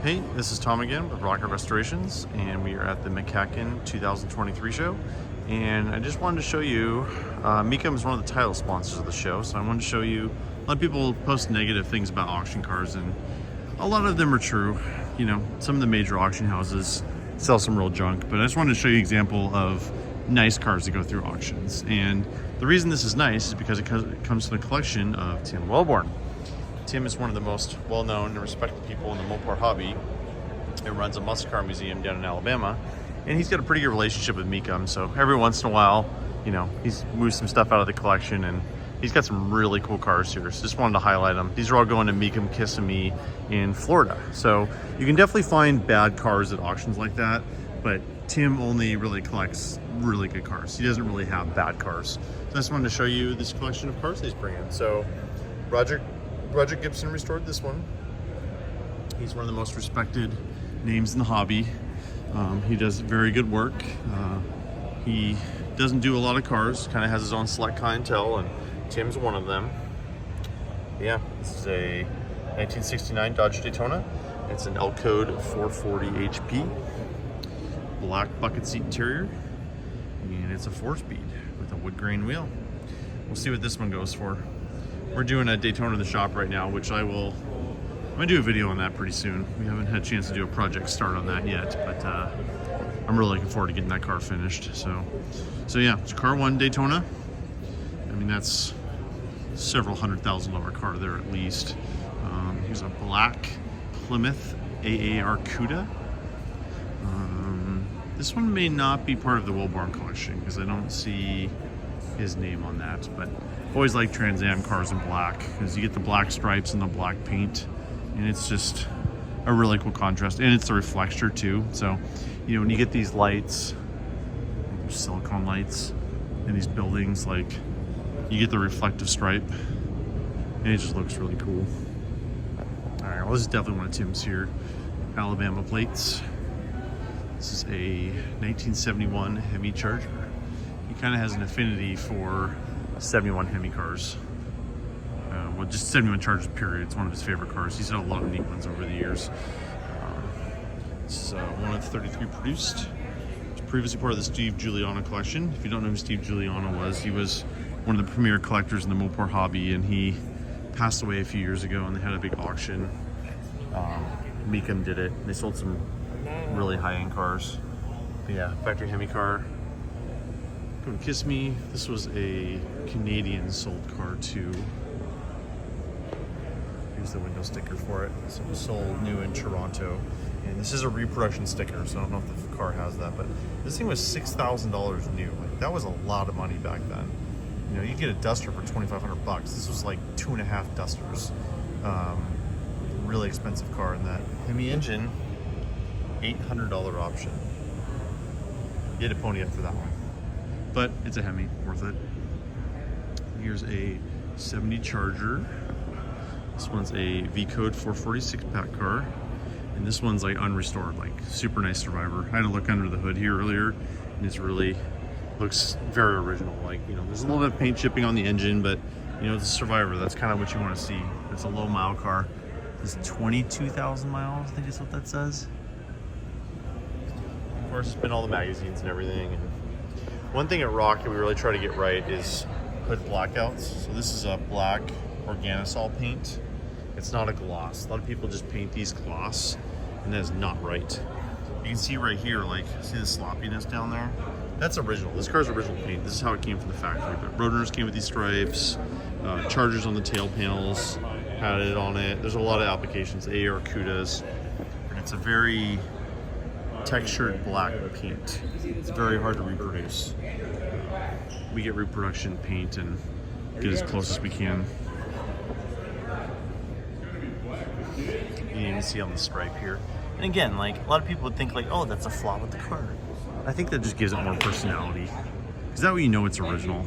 Hey, this is Tom again with Rocket Restorations, and we are at the MCACN 2023 show. And I just wanted to show you, Mecum is one of the title sponsors of the show, so I wanted to show you, a lot of people post negative things about auction cars, and a lot of them are true. You know, some of the major auction houses sell some real junk, but I just wanted to show you an example of nice cars that go through auctions. And the reason this is nice is because it comes from the collection of Tim Wellborn. Tim is one of the most well-known and respected people in the Mopar hobby. He runs a muscle car museum down in Alabama, and he's got a pretty good relationship with Mecum. So every once in a while, you know, he's moved some stuff out of the collection, and he's got some really cool cars here. So just wanted to highlight them. These are all going to Mecum Kissimmee in Florida. So you can definitely find bad cars at auctions like that, but Tim only really collects really good cars. He doesn't really have bad cars. So I just wanted to show you this collection of cars that he's bringing. So Roger Gibson restored this one. He's one of the most respected names in the hobby. He does very good work. He doesn't do a lot of cars, kind of has his own select clientele, and Tim's one of them. Yeah, this is a 1969 Dodge Daytona. It's an L code 440 HP, black bucket seat interior, and it's a 4-speed with a wood grain wheel. We'll see what this one goes for. We're doing a Daytona in the shop right now, which I'm gonna do a video on that pretty soon. We haven't had a chance to do a project start on that yet, but I'm really looking forward to getting that car finished. So yeah, it's a car 1 Daytona. I mean, that's several $100,000 car there at least. Here's a black Plymouth AAR Cuda. This one may not be part of the Wellborn collection because I don't see his name on that, but always like Trans Am cars in black because you get the black stripes and the black paint, and it's just a really cool contrast, and it's the reflector too. So, you know, when you get these lights, silicone lights in these buildings, like, you get the reflective stripe, and it just looks really cool. All right, well, this is definitely one of Tim's here. Alabama plates. This is a 1971 Hemi Charger. He kind of has an affinity for 71 Hemi cars. Well, just 71 Chargers period. It's one of his favorite cars. He's had a lot of neat ones over the years. This is one of the 33 produced. It's previously part of the Steve Giuliano collection. If you don't know who Steve Giuliano was, he was one of the premier collectors in the Mopar hobby, and he passed away a few years ago, and they had a big auction. Mecum did it. They sold some really high-end cars. But yeah, factory Hemi car. Mecum Kissimmee. This was a Canadian sold car too. Here's the window sticker for it. So it was sold new in Toronto. And this is a reproduction sticker, so I don't know if the car has that, but this thing was $6,000 new. Like, that was a lot of money back then. You know, you get a Duster for $2,500. This was like 2.5 Dusters. Really expensive car in that Hemi engine. $800 option. You had to pony up for that one. But it's a Hemi, worth it. Here's a 70 Charger. This one's a V-Code 446 pack car. And this one's like unrestored, like super nice Survivor. I had to look under the hood here earlier, and it's really looks very original. Like, you know, there's a little bit of paint chipping on the engine, but you know, it's a Survivor. That's kind of what you want to see. It's a low mile car. It's 22,000 miles, I think is what that says. Of course, it's been all the magazines and everything. And one thing at Rocket we really try to get right is hood blackouts. So this is a black Organosol paint. It's not a gloss. A lot of people just paint these gloss, and that is not right. You can see right here, like, see the sloppiness down there? That's original. This car's original paint. This is how it came from the factory. But Roadrunners came with these stripes, Chargers on the tail panels had it on it. There's a lot of applications, AR Cudas, and it's a very textured black paint. It's very hard to reproduce. We get reproduction paint and get as close as we can. You can even see on the stripe here. And again, like, a lot of people would think like, oh, that's a flaw with the car. I think that just gives it more personality. Is that way you know it's original?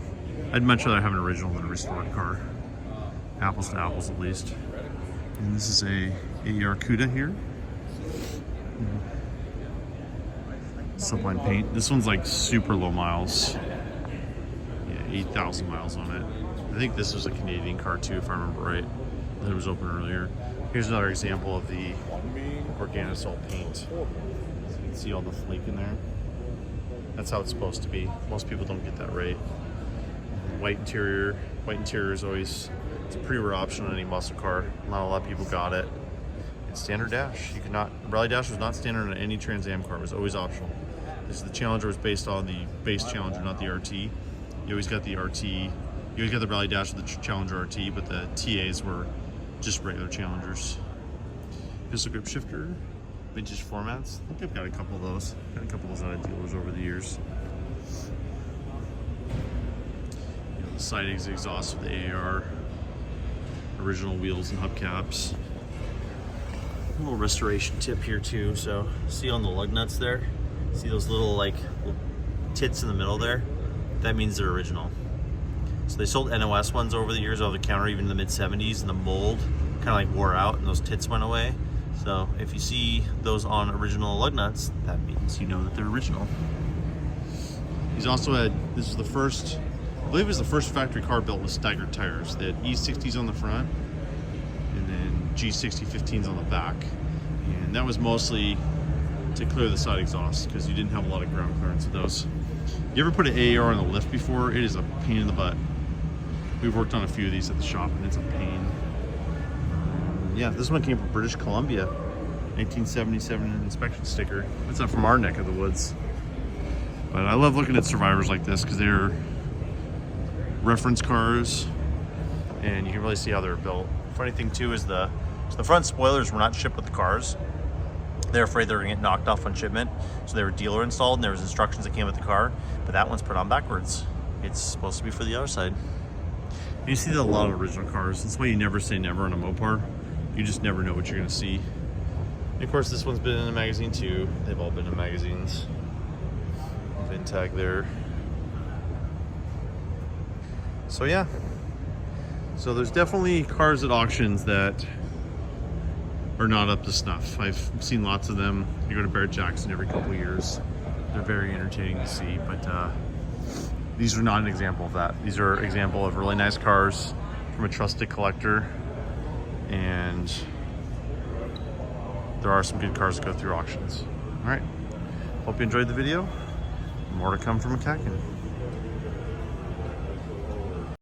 I'd much rather have an original than a restored car. Apples to apples at least. And this is a AR Cuda here. Subline paint. This one's like super low miles. Yeah, 8,000 miles on it. I think this was a Canadian car too, if I remember right. That was open earlier. Here's another example of the Organosol paint. So you can see all the flake in there. That's how it's supposed to be. Most people don't get that right. White interior. White interior is always, it's a pretty rare option on any muscle car. Not a lot of people got it. It's standard dash. You cannot, Rally Dash was not standard on any Trans Am car. It was always optional. The Challenger was based on the base Challenger, not the RT. You always got the RT. You always got the Rally Dash with the Challenger RT, but the TAs were just regular Challengers. Pistol grip shifter, vintage formats. I think I've got a couple of those. Got a couple of those out of dealers over the years. You know, the side exhaust with the AAR, original wheels and hubcaps. A little restoration tip here too. So see on the lug nuts there, see those little little tits in the middle there? That means they're original. So they sold NOS ones over the years over the counter, even in the mid 70s, and the mold kind of like wore out and those tits went away. So if you see those on original lug nuts, that means you know that they're original. He's also had, this is the first, I believe it was the first factory car built with staggered tires. They had E60s on the front and then G60-15s on the back. And that was mostly to clear the side exhaust because you didn't have a lot of ground clearance with those. You ever put an AAR on the lift before? It is a pain in the butt. We've worked on a few of these at the shop and it's a pain. Yeah, this one came from British Columbia, 1977 inspection sticker. That's not from our neck of the woods. But I love looking at survivors like this because they're reference cars and you can really see how they're built. Funny thing too is the front spoilers were not shipped with the cars. They're afraid they were gonna get knocked off on shipment. So they were dealer installed and there was instructions that came with the car, but that one's put on backwards. It's supposed to be for the other side. You see that a lot of original cars. That's why you never say never on a Mopar. You just never know what you're gonna see. And of course this one's been in a magazine too. They've all been in magazines. VIN tag there. So yeah. So there's definitely cars at auctions that are not up to snuff. I've seen lots of them. You go to Barrett Jackson every couple of years. They're very entertaining to see, but these are not an example of that. These are an example of really nice cars from a trusted collector, and there are some good cars that go through auctions. All right, hope you enjoyed the video. More to come from MCACN.